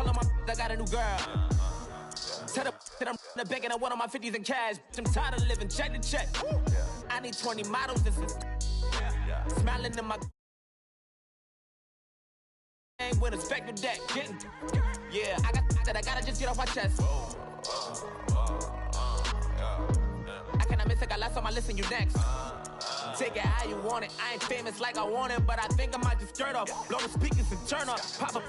Tell them I got a new girl. Tell them that I'm the bank and I want on my 50s in cash. I'm tired of living check to check. I need 20 models. This is smiling in my with a spectral deck. Yeah, I got that. I gotta just get off my chest. I cannot miss it. Got lots on my list and you next. Take it how you want it. I ain't famous like I want it, but I think I might just skirt off. Blow the speakers and turn up. Pop up.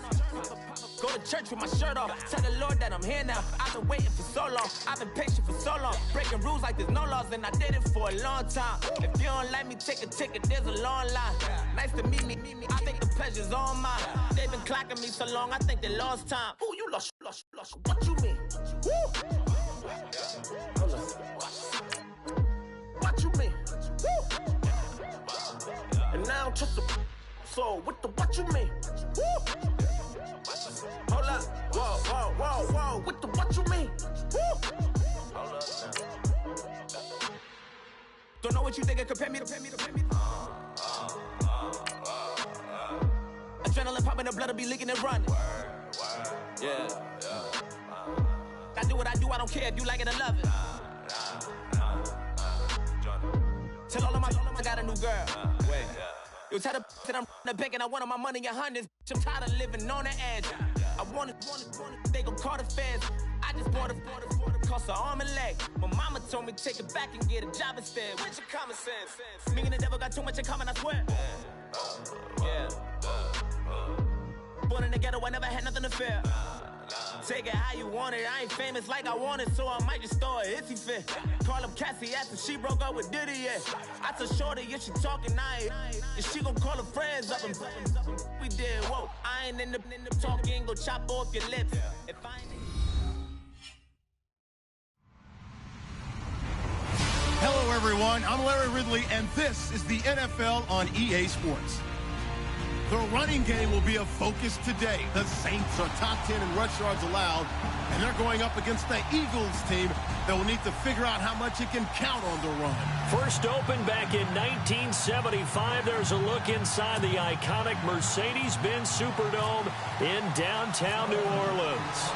Go to church with my shirt off. Tell the Lord that I'm here now. I've been waiting for so long. I've been patient for so long. Breaking rules like there's no laws, and I did it for a long time. If you don't like me, take a ticket. There's a long line. Nice to meet me. I think the pleasure's all mine. They've been clocking me so long, I think they lost time. Ooh, you lost. What you mean? Woo! What you mean? Woo! And now I don't trust the so what you mean? Woo! Hold up. Whoa. What you mean? Woo! Hold up. Don't know what you think and compare me to. Adrenaline popping, the blood'll be leaking and running. Yeah. I do what I do, I don't care if you like it or love it. Tell all of my I got a new girl. Wait. You tell the that I'm the bank and I want all my money in hundreds. I'm tired of living on the edge. I want it, they gon' call the feds. I just bought it, cost an arm and leg. My mama told me take it back and get a job instead. Where's your common sense? Me and the devil got too much in common, I swear. Yeah. Born in the ghetto, I never had nothing to fear. Take it how you want it. I ain't famous like I want it, so I might just throw a hissy fit. Call up Cassie after she broke up with Diddy, yeah. I told Shorty, if she talking, I ain't. And she gon' call her friends up and we did, whoa. I ain't in the talking, go chop off your lips. If I ain't... Hello, everyone. I'm Larry Ridley, and this is the NFL on EA Sports. The running game will be a focus today. The Saints are top 10 in rush yards allowed, and they're going up against the Eagles team that will need to figure out how much it can count on the run. First opened back in 1975. There's a look inside the iconic Mercedes-Benz Superdome in downtown New Orleans.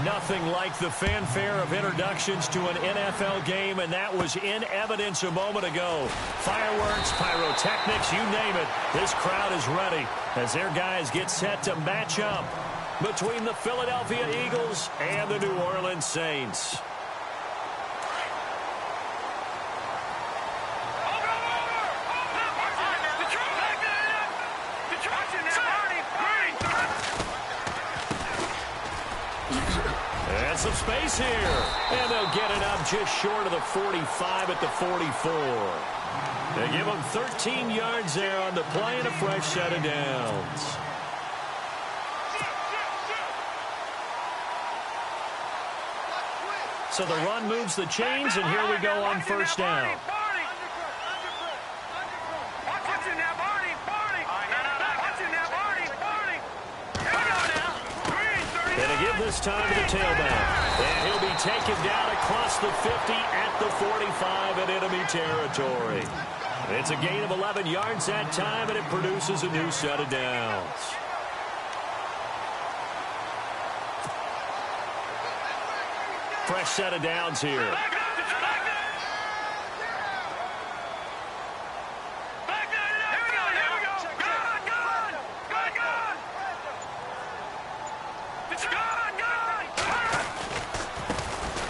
Nothing like the fanfare of introductions to an NFL game, and that was in evidence a moment ago. Fireworks, pyrotechnics, you name it. This crowd is ready as their guys get set to match up between the Philadelphia Eagles and the New Orleans Saints. Some space here, and they'll get it up just short of the 45 at the 44. They give them 13 yards there on the play and a fresh set of downs. So the run moves the chains, and here we go on first down. This time to the tailback, and he'll be taken down across the 50 at the 45 in enemy territory. It's a gain of 11 yards that time, and it produces a new set of downs. Fresh set of downs here.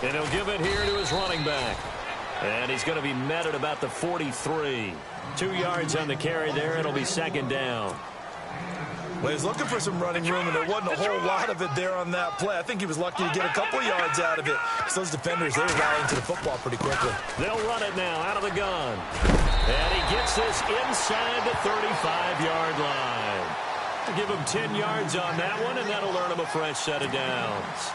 And he'll give it here to his running back. And he's going to be met at about the 43. 2 yards on the carry there. It'll be second down. Well, he's looking for some running room, and there wasn't a whole lot of it there on that play. I think he was lucky to get a couple yards out of it. So those defenders, they were rallying to the football pretty quickly. They'll run it now out of the gun. And he gets this inside the 35-yard line. Give him 10 yards on that one, and that'll earn him a fresh set of downs.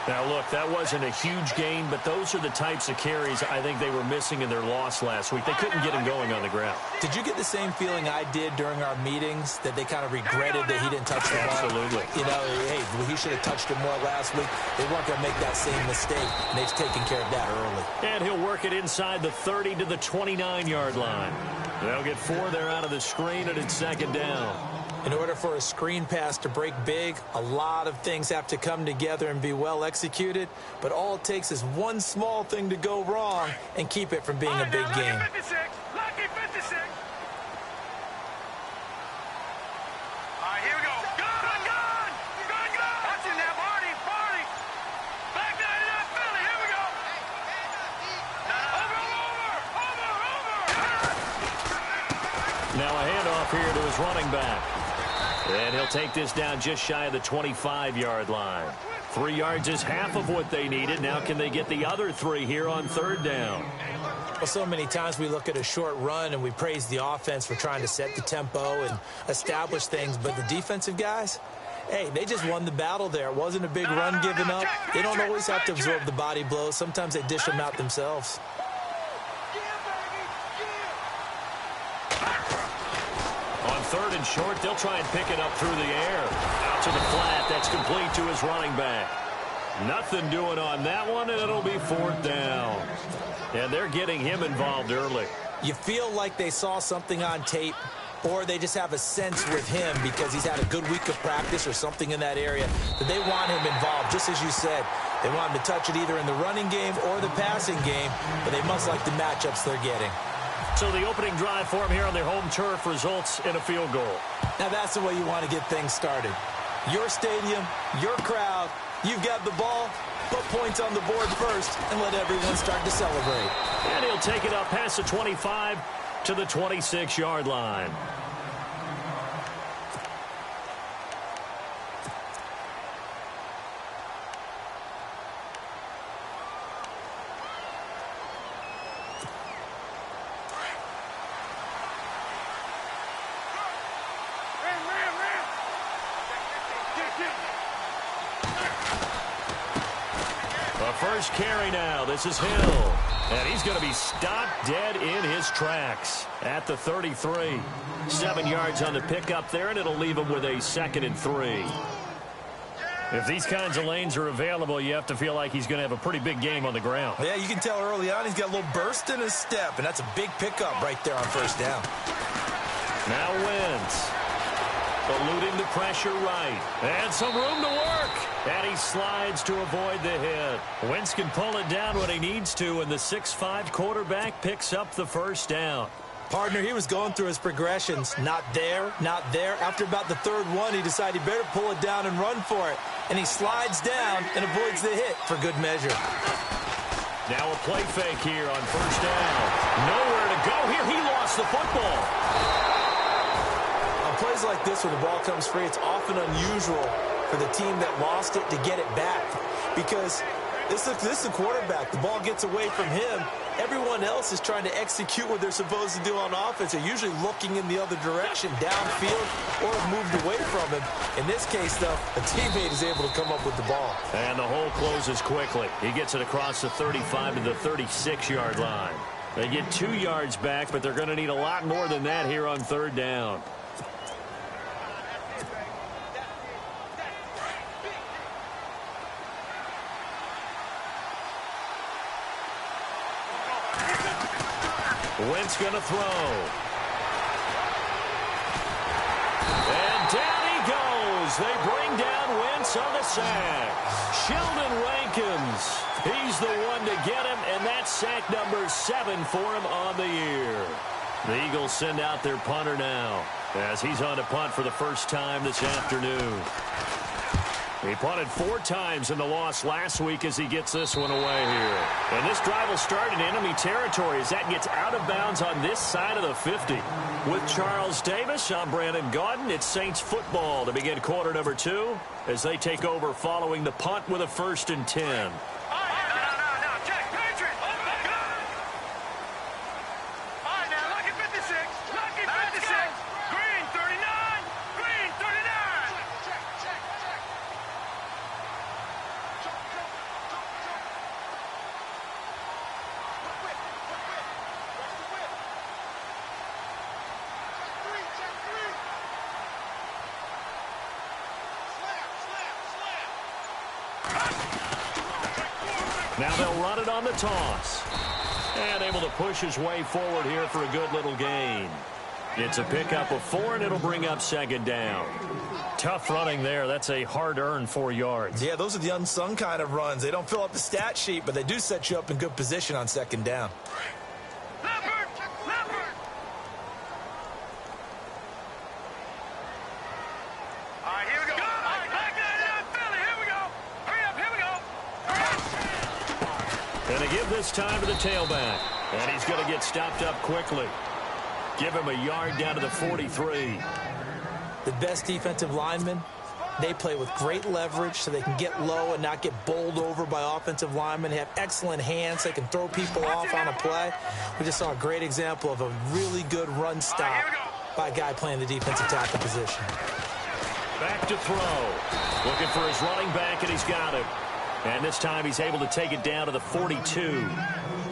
Now, look, that wasn't a huge gain, but those are the types of carries I think they were missing in their loss last week. They couldn't get him going on the ground. Did you get the same feeling I did during our meetings, that they kind of regretted that he didn't touch the ball? Absolutely. You know, hey, he should have touched it more last week. They weren't going to make that same mistake, and they've taken care of that early. And he'll work it inside the 30 to the 29-yard line. They'll get 4 there out of the screen, and it's second down. In order for a screen pass to break big, a lot of things have to come together and be well executed, but all it takes is one small thing to go wrong and keep it from being a big game. Lucky 56. All right, here we go. Gun! That's in there, Barney. Back 99 Philly, here we go. Over. Now a handoff here to his running back. And he'll take this down just shy of the 25-yard line. 3 yards is half of what they needed. Now can they get the other 3 here on third down? Well, so many times we look at a short run and we praise the offense for trying to set the tempo and establish things, but the defensive guys, hey, they just won the battle there. It wasn't a big run given up. They don't always have to absorb the body blows. Sometimes they dish them out themselves. On third and short, they'll try and pick it up through the air. Out to the flat. That's complete to his running back. Nothing doing on that one, and it'll be fourth down. And they're getting him involved early. You feel like they saw something on tape, or they just have a sense with him because he's had a good week of practice or something in that area that they want him involved, just as you said. They want him to touch it either in the running game or the passing game, but they must like the matchups they're getting. So the opening drive for him here on their home turf results in a field goal. Now that's the way you want to get things started. Your stadium, your crowd, you've got the ball, put points on the board first and let everyone start to celebrate. And he'll take it up past the 25 to the 26-yard line. First carry now. This is Hill. And he's going to be stopped dead in his tracks at the 33. 7 yards on the pickup there, and it'll leave him with a 2nd and 3. If these kinds of lanes are available, you have to feel like he's going to have a pretty big game on the ground. Yeah, you can tell early on he's got a little burst in his step, and that's a big pickup right there on first down. Now Wentz. Eluding the pressure right. And some room to work. And he slides to avoid the hit. Wentz can pull it down when he needs to, and the 6'5" quarterback picks up the first down. Partner, he was going through his progressions. Not there, not there. After about the third one, he decided he better pull it down and run for it. And he slides down and avoids the hit for good measure. Now a play fake here on first down. Nowhere to go here. He lost the football. Plays like this when the ball comes free, it's often unusual for the team that lost it to get it back because this is a quarterback. The ball gets away from him. Everyone else is trying to execute what they're supposed to do on offense. They're usually looking in the other direction, downfield, or have moved away from him. In this case, though, a teammate is able to come up with the ball. And the hole closes quickly. He gets it across the 35 to the 36-yard line. They get 2 yards back, but they're going to need a lot more than that here on third down. Wentz going to throw. And down he goes. They bring down Wentz on the sack. Sheldon Rankins. He's the one to get him, and that's sack number 7 for him on the year. The Eagles send out their punter now as he's on to punt for the first time this afternoon. He punted 4 times in the loss last week as he gets this one away here. And this drive will start in enemy territory as that gets out of bounds on this side of the 50. With Charles Davis, I'm Brandon Gaudin. It's Saints football to begin quarter number 2 as they take over following the punt with a 1st and 10. Now they'll run it on the toss. And able to push his way forward here for a good little gain. It's a pickup of 4, and it'll bring up second down. Tough running there. That's a hard-earned 4 yards. Yeah, those are the unsung kind of runs. They don't fill up the stat sheet, but they do set you up in good position on second down. Going to give this time to the tailback. And he's going to get stopped up quickly. Give him a yard down to the 43. The best defensive linemen, they play with great leverage so they can get low and not get bowled over by offensive linemen. They have excellent hands. They can throw people off on a play. We just saw a great example of a really good run stop by a guy playing the defensive tackle position. Back to throw. Looking for his running back, and he's got him. And this time he's able to take it down to the 42.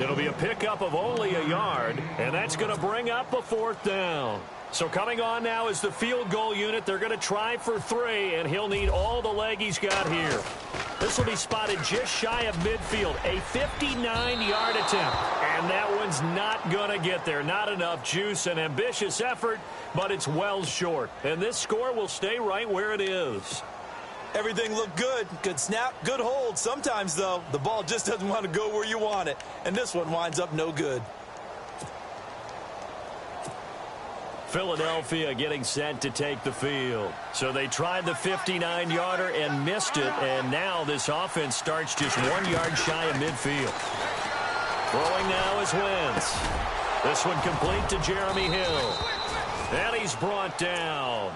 It'll be a pickup of only a yard, and that's going to bring up a 4th down. So coming on now is the field goal unit. They're going to try for 3, and he'll need all the leg he's got here. This will be spotted just shy of midfield, a 59-yard attempt. And that one's not going to get there. Not enough juice, an ambitious effort, but it's well short. And this score will stay right where it is. Everything looked good. Good snap, good hold. Sometimes, though, the ball just doesn't want to go where you want it. And this one winds up no good. Philadelphia getting set to take the field. So they tried the 59-yarder and missed it, and now this offense starts just 1 yard shy of midfield. Throwing now is Wentz. This one complete to Jeremy Hill. And he's brought down.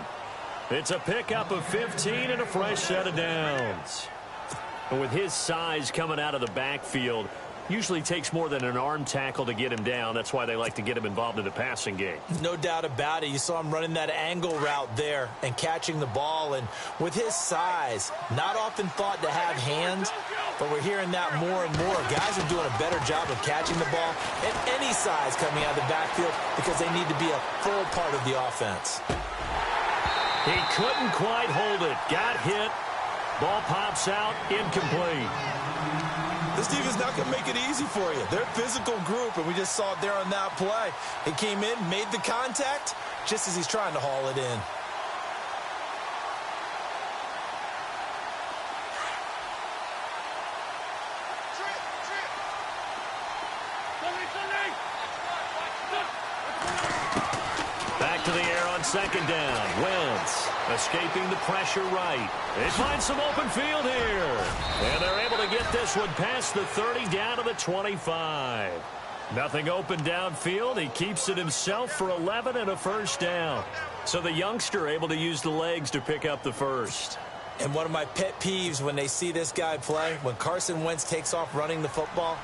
It's a pickup of 15 and a fresh set of downs. And with his size coming out of the backfield, usually takes more than an arm tackle to get him down. That's why they like to get him involved in the passing game. No doubt about it. You saw him running that angle route there and catching the ball. And with his size, not often thought to have hands, but we're hearing that more and more. Guys are doing a better job of catching the ball at any size coming out of the backfield because they need to be a full part of the offense. He couldn't quite hold it. Got hit. Ball pops out. Incomplete. This defense is not going to make it easy for you. They're a physical group, and we just saw it there on that play. He came in, made the contact, just as he's trying to haul it in. Back to the air on second down. Wentz escaping the pressure right. They find some open field here. And they're able to get this one past the 30 down to the 25. Nothing open downfield. He keeps it himself for 11 and a first down. So the youngster able to use the legs to pick up the first. And one of my pet peeves when they see this guy play, when Carson Wentz takes off running the football,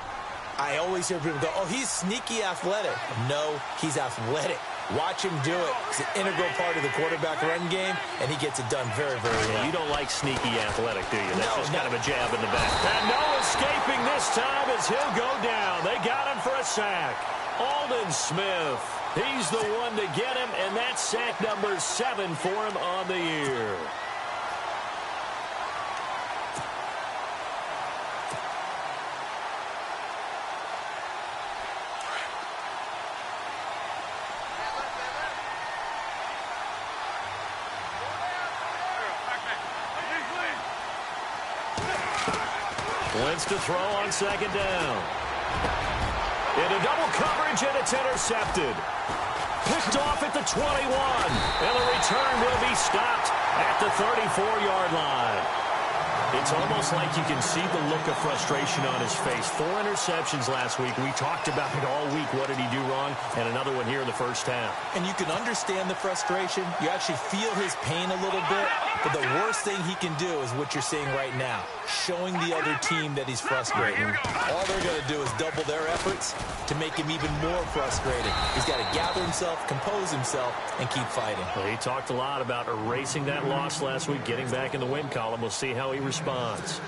I always hear people go, oh, he's sneaky athletic. No, he's athletic. Watch him do it. It's an integral part of the quarterback run game, and he gets it done very, very well. You don't like sneaky athletic, do you? That's just kind of a jab in the back. And no escaping this time as he'll go down. They got him for a sack. Aldon Smith. He's the one to get him, and that's sack number 7 for him on the year. Wentz to throw on second down. Into double coverage, and it's intercepted. Picked off at the 21. And the return will be stopped at the 34-yard line. It's almost like you can see the look of frustration on his face. 4 interceptions last week. We talked about it all week. What did he do wrong? And another one here in the first half. And you can understand the frustration. You actually feel his pain a little bit. But the worst thing he can do is what you're seeing right now, showing the other team that he's frustrated. All they're going to do is double their efforts to make him even more frustrated. He's got to gather himself, compose himself, and keep fighting. Well, he talked a lot about erasing that loss last week, getting back in the win column. We'll see how he responds.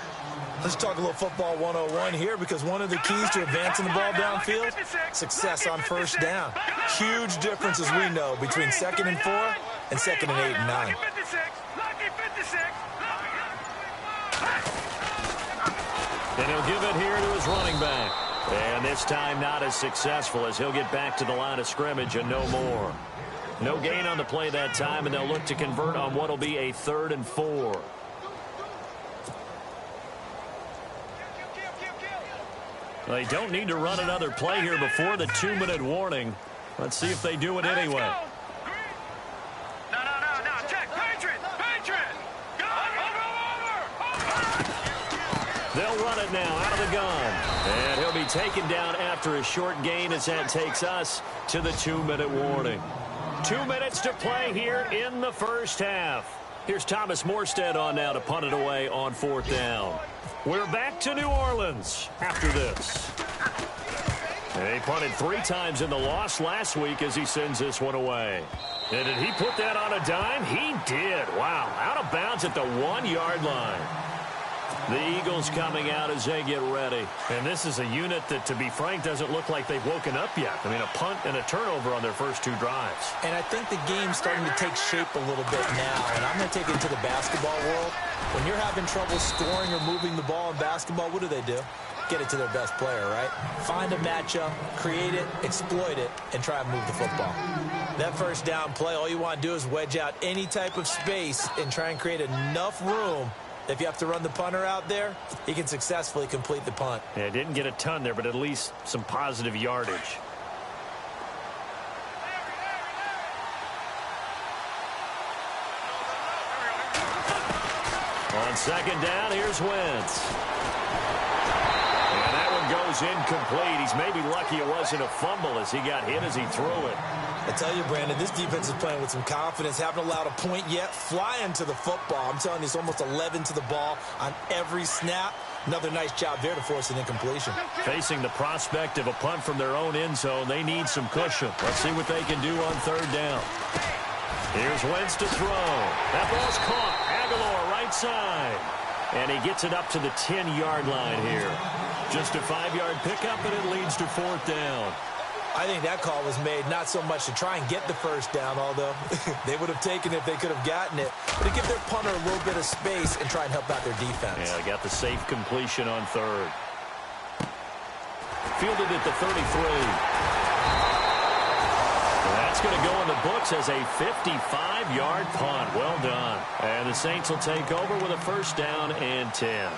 Let's talk a little football 101 here, because one of the keys to advancing the ball downfield, success on first down. Huge difference, as we know, between 2nd and 4 and 2nd and 8 and 9. And he'll give it here to his running back. And this time not as successful, as he'll get back to the line of scrimmage and no more. No gain on the play that time, and they'll look to convert on what will be a 3rd and 4. They don't need to run another play here before the 2-minute warning. Let's see if they do it anyway. No. Check. Patriot. Go. Over. They'll run it now out of the gun. And he'll be taken down after a short gain as that takes us to the 2-minute warning. 2 minutes to play here in the first half. Here's Thomas Morstead on now to punt it away on 4th down. We're back to New Orleans after this. He punted 3 times in the loss last week as he sends this one away. And did he put that on a dime? He did. Wow. Out of bounds at the 1-yard line. The Eagles coming out as they get ready. And this is a unit that, to be frank, doesn't look like they've woken up yet. I mean, a punt and a turnover on their first 2 drives. And I think the game's starting to take shape a little bit now. And I'm going to take it into the basketball world. When you're having trouble scoring or moving the ball in basketball, what do? Get it to their best player, right? Find a matchup, create it, exploit it, and try and move the football. That first down play, all you want to do is wedge out any type of space and try and create enough room. If you have to run the punter out there, he can successfully complete the punt. Yeah, didn't get a ton there, but at least some positive yardage. On 2nd down, here's Wentz. And that one goes incomplete. He's maybe lucky it wasn't a fumble as he got hit as he threw it. I tell you, Brandon, this defense is playing with some confidence. Haven't allowed a point yet. Flying to the football. I'm telling you, it's almost 11 to the ball on every snap. Another nice job there to force an incompletion. Facing the prospect of a punt from their own end zone, they need some cushion. Let's see what they can do on 3rd down. Here's Wentz to throw. That ball's caught. Aguilar right side. And he gets it up to the 10-yard line here. Just a 5-yard pickup, and it leads to 4th down. I think that call was made not so much to try and get the first down, although they would have taken it if they could have gotten it, but to give their punter a little bit of space and try and help out their defense. Yeah, they got the safe completion on 3rd. Fielded at the 33. That's going to go in the books as a 55-yard punt. Well done. And the Saints will take over with a 1st down and 10.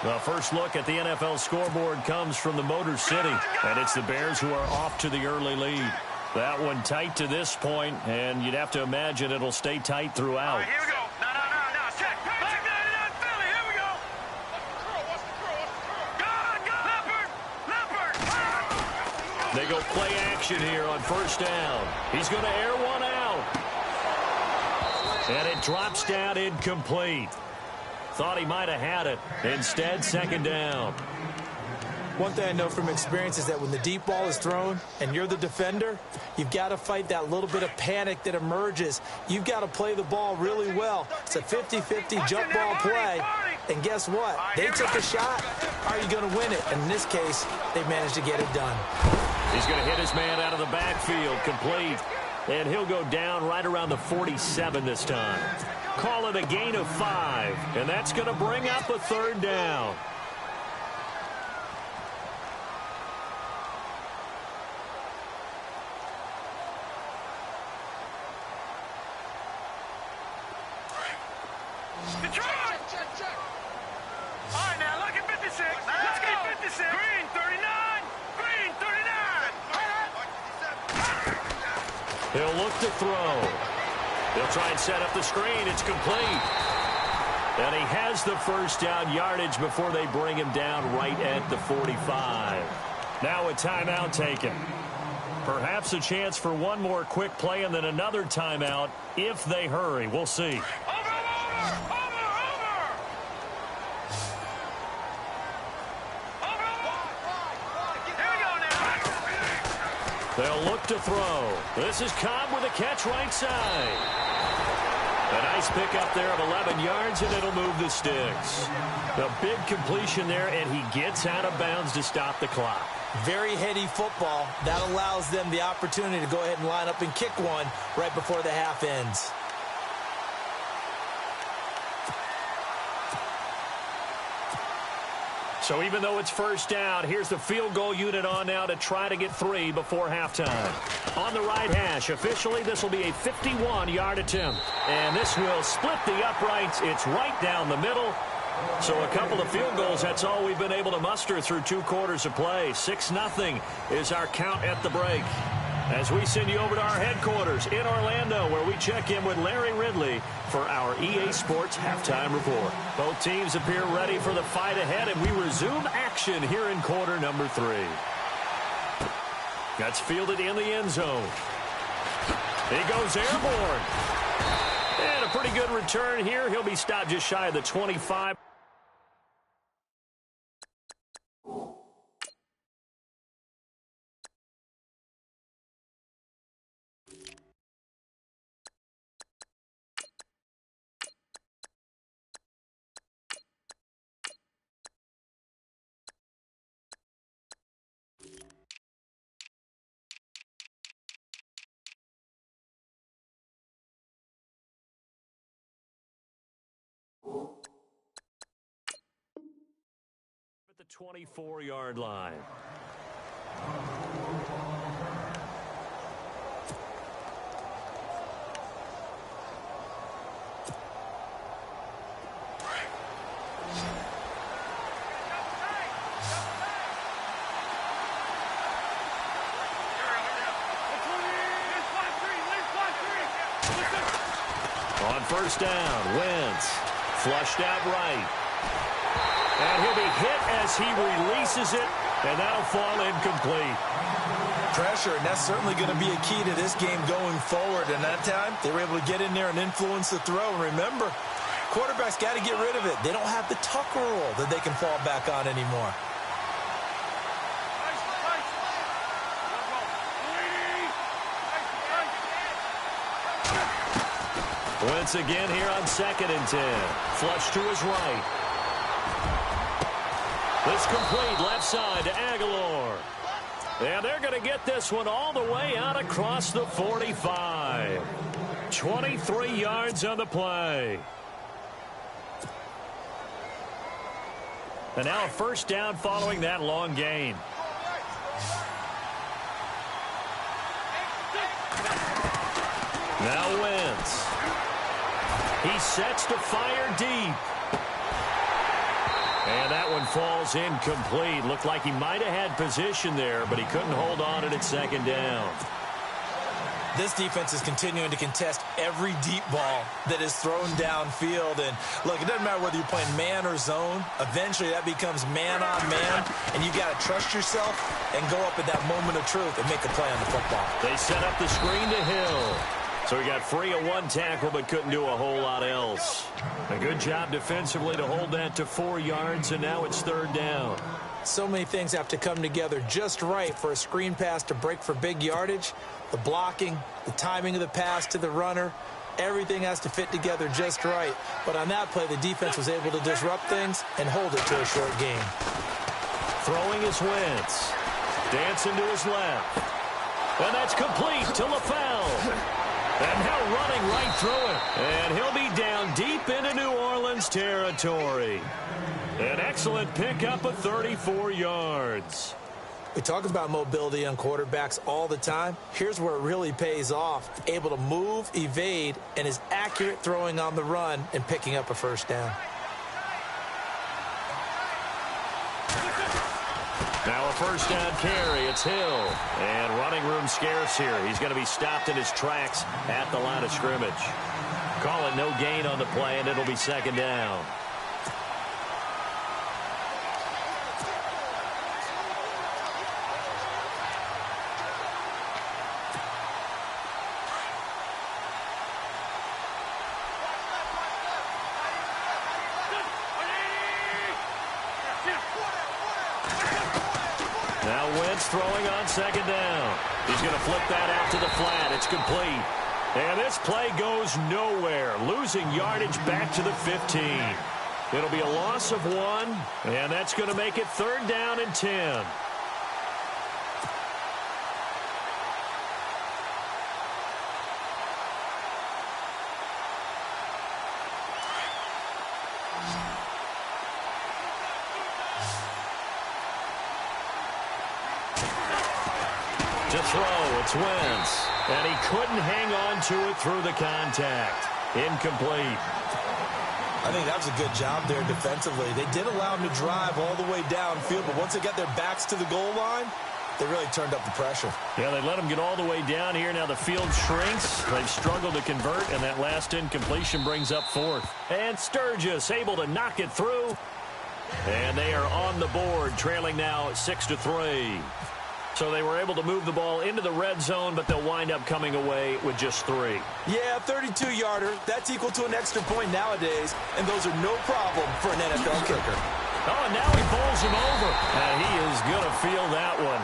The first look at the NFL scoreboard comes from the Motor City, and it's the Bears who are off to the early lead. That one tight to this point, and you'd have to imagine it'll stay tight throughout. All right, here we go. No. Check. Back 99 Philly. Here we go. Leopard. They go play action here on 1st down. He's going to air one out. And it drops down incomplete. Thought he might have had it. Instead, 2nd down. One thing I know from experience is that when the deep ball is thrown and you're the defender, you've got to fight that little bit of panic that emerges. You've got to play the ball really well. It's a 50-50 jump ball play. And guess what? They took a shot. Are you going to win it? And in this case, they managed to get it done. He's going to hit his man out of the backfield, complete. And he'll go down right around the 47 this time. Call it a gain of 5. And that's going to bring up a 3rd down. Check. All right, now look at 56. Let's get 56. Green 39. He'll look to throw. He'll try and set up the screen. It's complete. And he has the 1st down yardage before they bring him down right at the 45. Now a timeout taken. Perhaps a chance for one more quick play and then another timeout if they hurry. We'll see. They'll look to throw. This is Cobb with a catch right side. A nice pickup there of 11 yards, and it'll move the sticks. A big completion there, and he gets out of bounds to stop the clock. Very heady football. That allows them the opportunity to go ahead and line up and kick one right before the half ends. So even though it's first down, here's the field goal unit on now to try to get 3 before halftime. On the right hash, officially this will be a 51-yard attempt. And this will split the uprights. It's right down the middle. So a couple of field goals, that's all we've been able to muster through 2 quarters of play. 6-0 is our count at the break. As we send you over to our headquarters in Orlando, where we check in with Larry Ridley for our EA Sports Halftime Report. Both teams appear ready for the fight ahead, and we resume action here in quarter number 3. That's fielded in the end zone. He goes airborne. And a pretty good return here. He'll be stopped just shy of the 25. At the 24-yard line. On first down, Wentz flushed out right. And he'll be hit as he releases it, and that'll fall incomplete. Pressure, and that's certainly going to be a key to this game going forward. And that time, they were able to get in there and influence the throw. And remember, quarterbacks got to get rid of it. They don't have the Tucker rule that they can fall back on anymore. Once again here on 2nd and 10. Flush to his right. It's complete left side to Aguilar. And they're going to get this one all the way out across the 45. 23 yards on the play. And now a first down following that long gain. Now Wentz. He sets to fire deep. And that one falls incomplete. Looked like he might have had position there, but he couldn't hold on to it at 2nd down. This defense is continuing to contest every deep ball that is thrown downfield. And, look, it doesn't matter whether you're playing man or zone. Eventually, that becomes man on man, and you got to trust yourself and go up at that moment of truth and make a play on the football. They set up the screen to Hill. So he got free of 1 tackle, but couldn't do a whole lot else. A good job defensively to hold that to 4 yards, and now it's 3rd down. So many things have to come together just right for a screen pass to break for big yardage. The blocking, the timing of the pass to the runner, everything has to fit together just right. But on that play, the defense was able to disrupt things and hold it to a short gain. Throwing his Wentz. Dancing to his left. And that's complete to LaFell. And now running right through it. And he'll be down deep into New Orleans territory. An excellent pickup of 34 yards. We talk about mobility on quarterbacks all the time. Here's where it really pays off. Able to move, evade, and is accurate throwing on the run and picking up a first down. Now a first down carry. It's Hill. And running room scarce here. He's going to be stopped in his tracks at the line of scrimmage. Call it no gain on the play, and it'll be 2nd down. Now Wentz throwing on 2nd down. He's going to flip that out to the flat. It's complete. And this play goes nowhere. Losing yardage back to the 15. It'll be a loss of 1, and that's going to make it 3rd down and 10. throw. It's Wentz. And he couldn't hang on to it through the contact. Incomplete. I think that was a good job there defensively. They did allow him to drive all the way downfield, but once they got their backs to the goal line, they really turned up the pressure. Yeah, they let him get all the way down here. Now the field shrinks. They've struggled to convert, and that last incompletion brings up fourth. And Sturgis able to knock it through. And they are on the board, trailing now 6-3. So they were able to move the ball into the red zone, but they'll wind up coming away with just 3. Yeah, 32-yarder. That's equal to an extra point nowadays, and those are no problem for an NFL kicker. Oh, and now he bowls him over. And he is going to feel that one.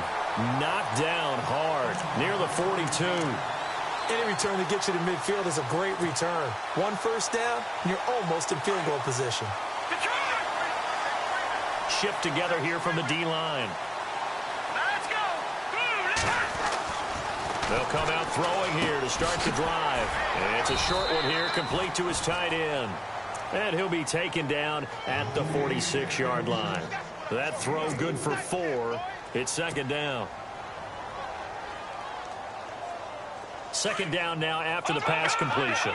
Knocked down hard, near the 42. Any return that gets you to midfield is a great return. 1 first down, and you're almost in field goal position. Shift together here from the D-line. They'll come out throwing here to start the drive. And it's a short one here, complete to his tight end. And he'll be taken down at the 46-yard line. That throw good for 4. It's second down. Second down now after the pass completion.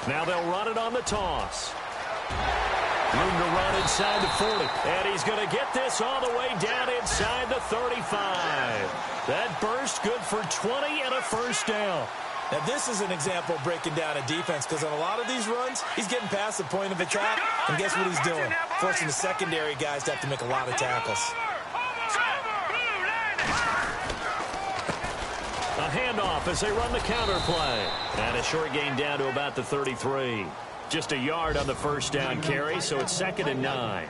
Now they'll run it on the toss. Room to run inside the 40. And he's going to get this all the way down inside the 35. That burst good for 20 and a first down. Now, this is an example of breaking down a defense, because on a lot of these runs, he's getting past the point of attack, and guess what he's doing? Forcing the secondary guys to have to make a lot of tackles. A handoff as they run the counter play. And a short gain down to about the 33. Just a yard on the first down carry, so it's 2nd and 9.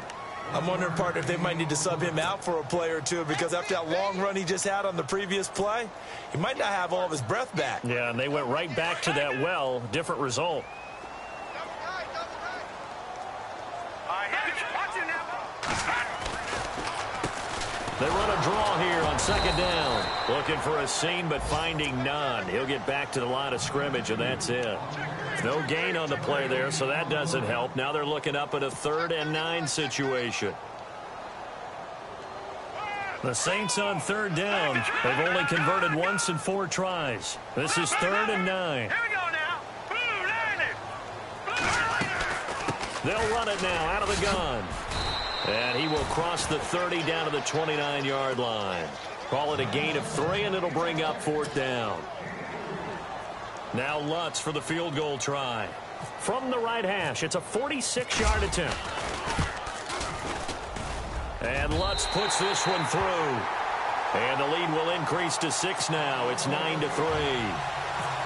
I'm wondering, partner, if they might need to sub him out for a play or two, because after that long run he just had on the previous play, he might not have all of his breath back. Yeah, and they went right back to that well. Different result. They run a draw here on second down. Looking for a seam, but finding none. He'll get back to the line of scrimmage, and that's it. No gain on the play there, so that doesn't help. Now they're looking up at a 3rd and 9 situation. The Saints on 3rd down. They've only converted once in 4 tries. This is 3rd and 9. They'll run it now out of the gun. And he will cross the 30 down to the 29-yard line. Call it a gain of 3, and it'll bring up 4th down. Now Lutz for the field goal try. From the right hash, it's a 46-yard attempt. And Lutz puts this one through. And the lead will increase to 6 now. It's 9-3.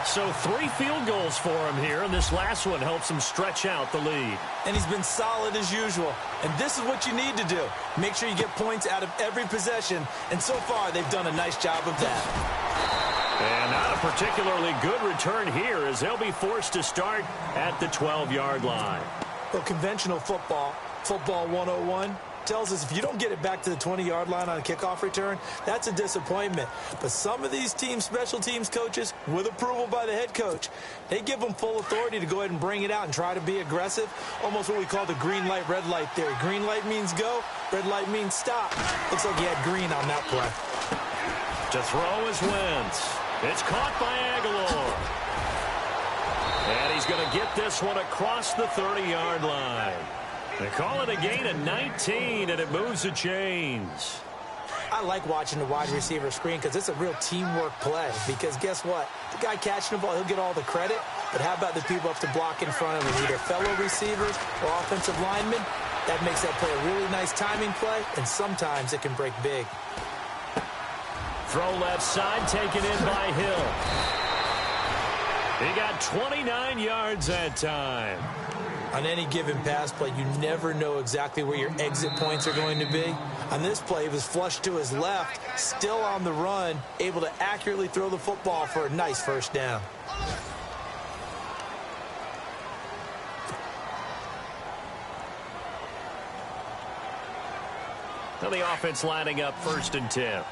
So 3 field goals for him here, and this last one helps him stretch out the lead. And he's been solid as usual. And this is what you need to do. Make sure you get points out of every possession. And so far, they've done a nice job of that. And not a particularly good return here, as they'll be forced to start at the 12-yard line. Well, conventional football 101, tells us if you don't get it back to the 20-yard line on a kickoff return, that's a disappointment. But some of these team special teams coaches, with approval by the head coach, they give them full authority to go ahead and bring it out and try to be aggressive. Almost what we call the green light, red light theory. Green light means go, red light means stop. Looks like he had green on that play. To throw is Wentz. It's caught by Aguilar. And he's going to get this one across the 30-yard line. They call it a gain of 19, and it moves the chains. I like watching the wide receiver screen because it's a real teamwork play. Because guess what? The guy catching the ball, he'll get all the credit. But how about the people up to block in front of him, either fellow receivers or offensive linemen? That makes that play a really nice timing play, and sometimes it can break big. Throw left side, taken in by Hill. He got 29 yards that time. On any given pass play, you never know exactly where your exit points are going to be. On this play, he was flushed to his left, still on the run, able to accurately throw the football for a nice first down. Now the offense lining up 1st and 10.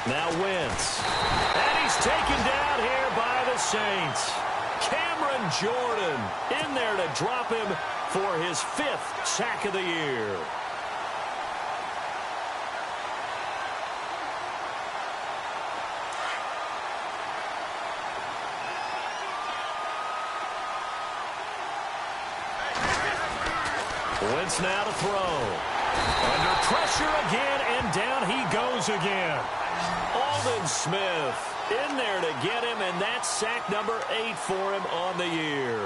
Now Wentz. And he's taken down here the Saints. Cameron Jordan in there to drop him for his 5th sack of the year. Wentz now to throw. Under pressure again, and down he goes again. Aldon Smith in there to get him, and that's sack number 8 for him on the year.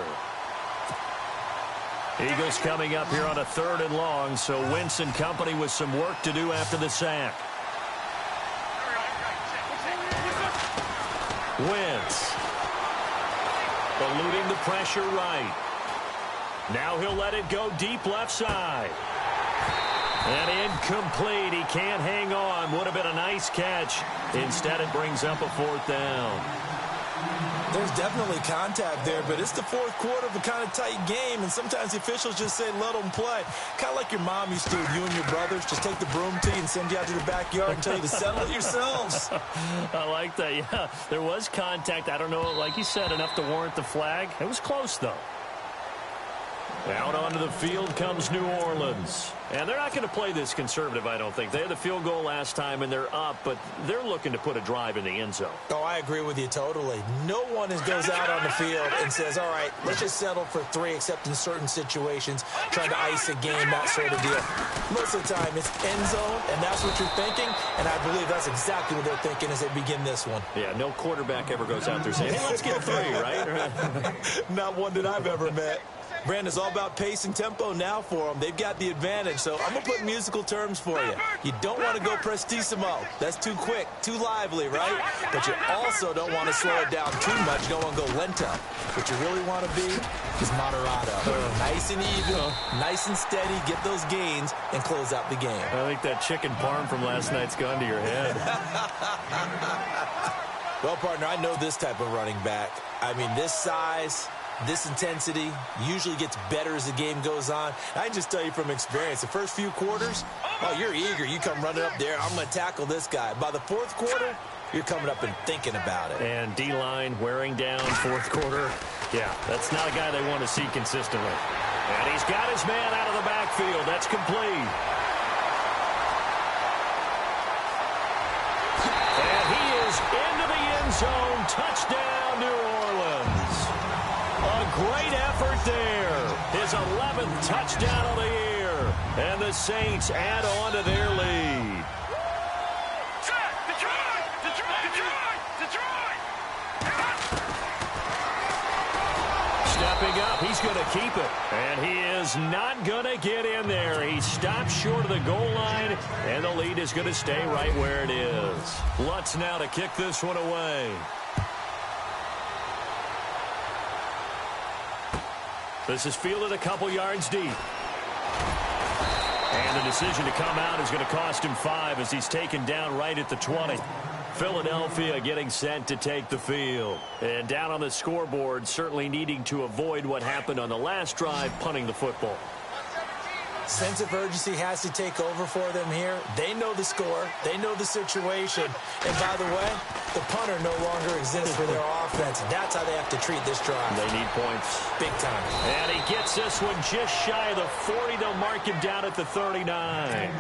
Eagles coming up here on a 3rd and long, so Wentz and company with some work to do after the sack. Wentz eluding the pressure right. Now he'll let it go deep left side. And incomplete. He can't hang on. Would have been a nice catch. Instead, it brings up a 4th down. There's definitely contact there, but it's the 4th quarter of a kind of tight game, and sometimes the officials just say, let them play. Kind of like your mom used to with you and your brothers. Just take the broom to you and send you out to the backyard and tell you to settle it yourselves. I like that, yeah. There was contact. I don't know, like you said, enough to warrant the flag. It was close, though. Out onto the field comes New Orleans. And they're not going to play this conservative, I don't think. They had the field goal last time, and they're up, but they're looking to put a drive in the end zone. Oh, I agree with you totally. No one goes out on the field and says, all right, let's just settle for 3, except in certain situations, trying to ice a game, that sort of deal. Most of the time, it's end zone, and that's what you're thinking, and I believe that's exactly what they're thinking as they begin this one. Yeah, no quarterback ever goes out there saying, hey, let's get 3, right? Not one that I've ever met. Brand is all about pace and tempo now for them. They've got the advantage, so I'm going to put musical terms for you. You don't want to go prestissimo. That's too quick, too lively, right? But you also don't want to slow it down too much. You don't want to go lento. What you really want to be is moderato. Nice and even, nice and steady, get those gains, and close out the game. I think that chicken parm from last night's gone to your head. Well, partner, I know this type of running back. I mean, this size, this intensity usually gets better as the game goes on. I can just tell you from experience, the first few quarters, oh, you're eager. You come running up there. I'm going to tackle this guy. By the 4th quarter, you're coming up and thinking about it. And D-line wearing down 4th quarter. Yeah, that's not a guy they want to see consistently. And he's got his man out of the backfield. That's complete. And he is into the end zone. Touchdown, New Orleans. A great effort there. His 11th touchdown of the year. And the Saints add on to their lead. Stepping up, he's going to keep it. And he is not going to get in there. He stops short of the goal line, and the lead is going to stay right where it is. Lutz now to kick this one away. This is fielded a couple yards deep. And the decision to come out is going to cost him 5 as he's taken down right at the 20. Philadelphia getting set to take the field. And down on the scoreboard, certainly needing to avoid what happened on the last drive, punting the football. Sense of urgency has to take over for them here. They know the score. They know the situation. And by the way, the punter no longer exists for their offense. That's how they have to treat this drive. They need points. Big time. And he gets this one just shy of the 40. They'll mark him down at the 39.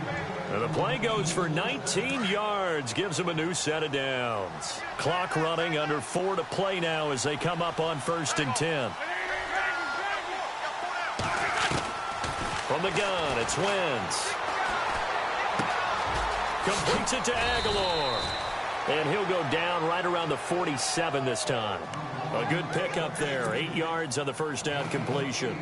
And the play goes for 19 yards. Gives him a new set of downs. Clock running, under 4 to play now as they come up on 1st and 10. From the gun, it's Wentz. Completes it to Aguilar. And he'll go down right around the 47 this time. A good pickup there. 8 yards on the first down completion.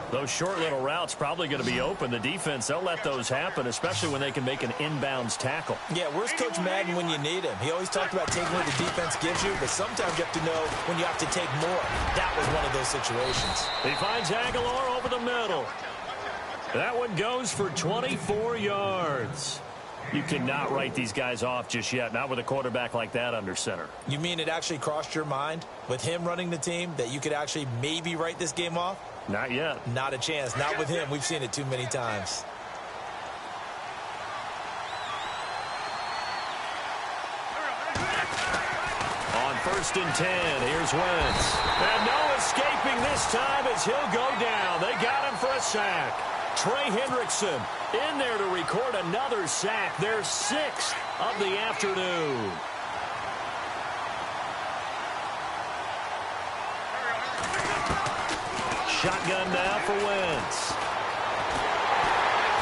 Those short little routes probably going to be open. The defense, they'll let those happen, especially when they can make an inbounds tackle. Yeah, where's Coach Madden when you need him? He always talked about taking what the defense gives you, but sometimes you have to know when you have to take more. That was one of those situations. He finds Aguilar over the middle. That one goes for 24 yards. You cannot write these guys off just yet, not with a quarterback like that under center. You mean it actually crossed your mind with him running the team that you could actually maybe write this game off? Not yet. Not a chance. Not with him. We've seen it too many times. On 1st and 10. Here's Wentz. And no escaping this time as he'll go down. They got him for a sack. Trey Hendrickson in there to record another sack. Their 6th of the afternoon. Shotgun now for Wentz.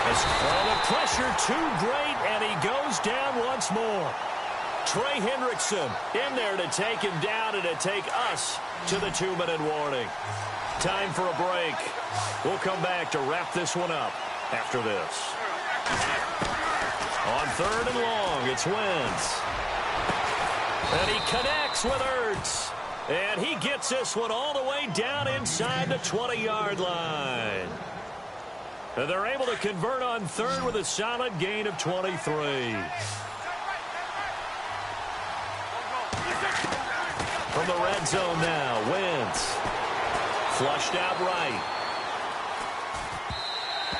The pressure too great, and he goes down once more. Trey Hendrickson in there to take him down and to take us to the 2-minute warning. Time for a break. We'll come back to wrap this one up after this. On 3rd and long, it's Wentz. And he connects with Ertz. And he gets this one all the way down inside the 20-yard line. And they're able to convert on 3rd with a solid gain of 23. From the red zone now, Wentz. Flushed out right.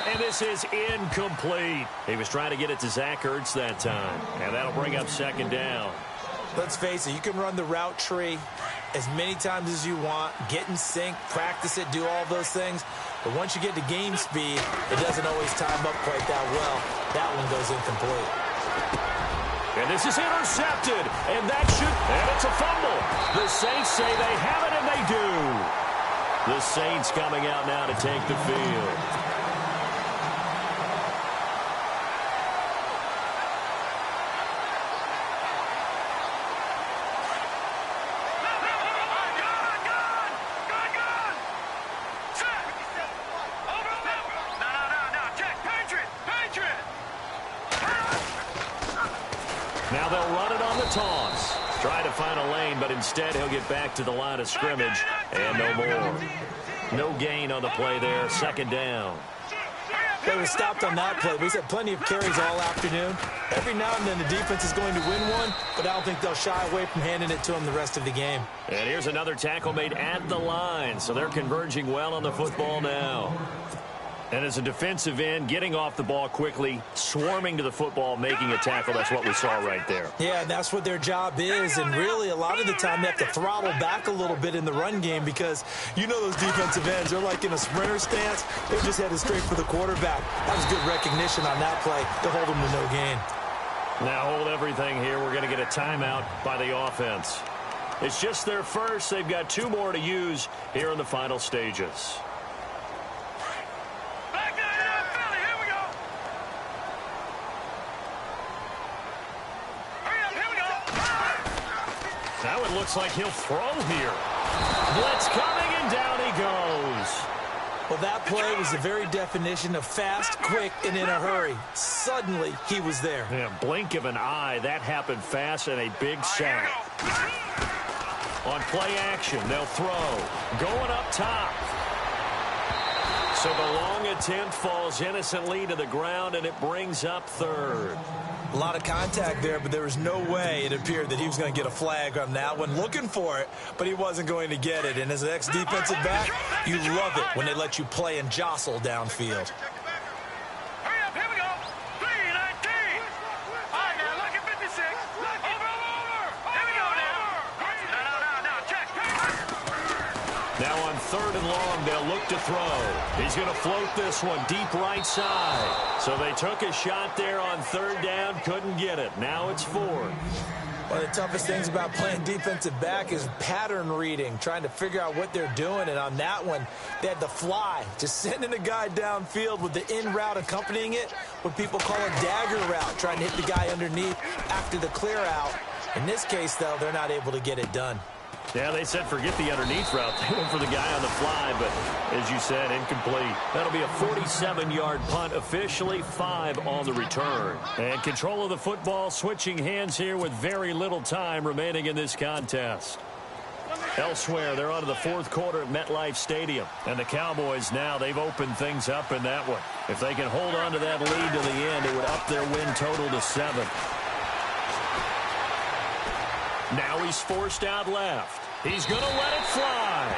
And this is incomplete. He was trying to get it to Zach Ertz that time. And that'll bring up 2nd down. Let's face it, you can run the route tree as many times as you want, get in sync, practice it, do all those things. But once you get to game speed, it doesn't always time up quite that well. That one goes incomplete. And this is intercepted, and it's a fumble. The Saints say they have it, and they do. The Saints coming out now to take the field. Now they'll run it on the toss. Try to find a lane, but instead he'll get back to the line of scrimmage. And no more. No gain on the play there. 2nd down. They were stopped on that play. He's had plenty of carries all afternoon. Every now and then the defense is going to win one, but I don't think they'll shy away from handing it to him the rest of the game. And here's another tackle made at the line, so they're converging well on the football now. And as a defensive end, getting off the ball quickly, swarming to the football, making a tackle, that's what we saw right there. Yeah, that's what their job is, and really a lot of the time they have to throttle back a little bit in the run game because you know those defensive ends, they're like in a sprinter stance. They just headed straight for the quarterback. That was good recognition on that play to hold them to no gain. Now hold everything here. We're going to get a timeout by the offense. It's just their first. They've got 2 more to use here in the final stages. Now it looks like he'll throw here. Blitz coming, and down he goes. Well, that play was the very definition of fast, quick, and in a hurry. Suddenly, he was there. Yeah, blink of an eye. That happened fast and a big sack. On play action, they'll throw. Going up top. So the long attempt falls innocently to the ground, and it brings up 3rd. A lot of contact there, but there was no way it appeared that he was going to get a flag on that one. Looking for it, but he wasn't going to get it. And as an ex-defensive back, you love it when they let you play and jostle downfield. Hurry up, here we go. 3:19. All right, now look at 56. Over. Here we go now. Now, check. Now on 3rd and long, they'll look to throw. He's going to float this one deep right side. So they took a shot there on 3rd down, couldn't get it. Now it's 4th. One of the toughest things about playing defensive back is pattern reading, trying to figure out what they're doing. And on that one, they had the fly, just sending a guy downfield with the in route accompanying it, what people call a dagger route, trying to hit the guy underneath after the clear out. In this case, though, they're not able to get it done. Yeah, they said forget the underneath route. They went for the guy on the fly, but as you said, incomplete. That'll be a 47-yard punt, officially 5 on the return. And control of the football, switching hands here with very little time remaining in this contest. Elsewhere, they're on to the 4th quarter at MetLife Stadium. And the Cowboys now, they've opened things up in that one. If they can hold on to that lead to the end, it would up their win total to 7. Now he's forced out left. He's going to let it fly.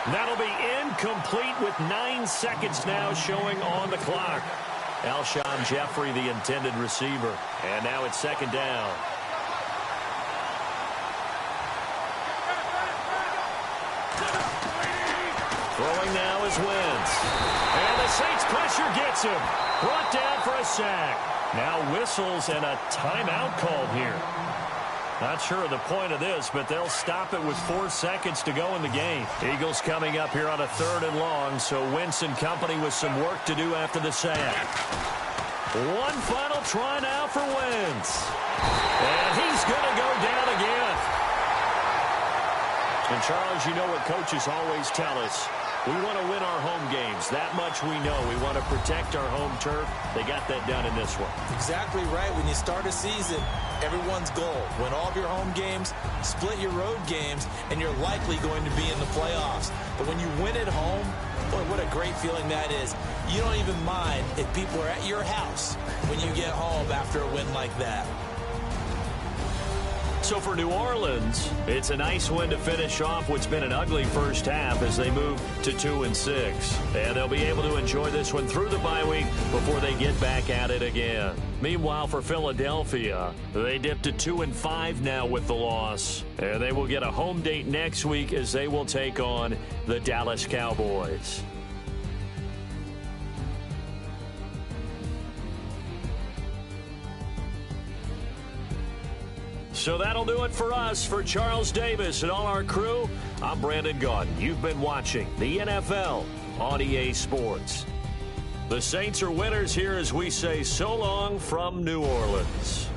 That'll be incomplete with 9 seconds now showing on the clock. Alshon Jeffrey, the intended receiver. And now it's 2nd down. Throwing now is Wentz. And the Saints pressure gets him. Brought down for a sack. Now whistles and a timeout called here. Not sure of the point of this, but they'll stop it with 4 seconds to go in the game. Eagles coming up here on a 3rd and long, so Wentz and company with some work to do after the sack. One final try now for Wentz. And he's going to go down again. And, Charles, you know what coaches always tell us. We want to win our home games. That much we know. We want to protect our home turf. They got that done in this one. Exactly right. When you start a season, everyone's goal, win all of your home games, split your road games, and you're likely going to be in the playoffs. But when you win at home, boy, what a great feeling that is. You don't even mind if people are at your house when you get home after a win like that. So for New Orleans, it's a nice win to finish off what's been an ugly first half as they move to 2-6. And they'll be able to enjoy this one through the bye week before they get back at it again. Meanwhile, for Philadelphia, they dipped to 2-5 now with the loss. And they will get a home date next week as they will take on the Dallas Cowboys. So that'll do it for us. For Charles Davis and all our crew, I'm Brandon Gaudin. You've been watching the NFL on EA Sports. The Saints are winners here as we say so long from New Orleans.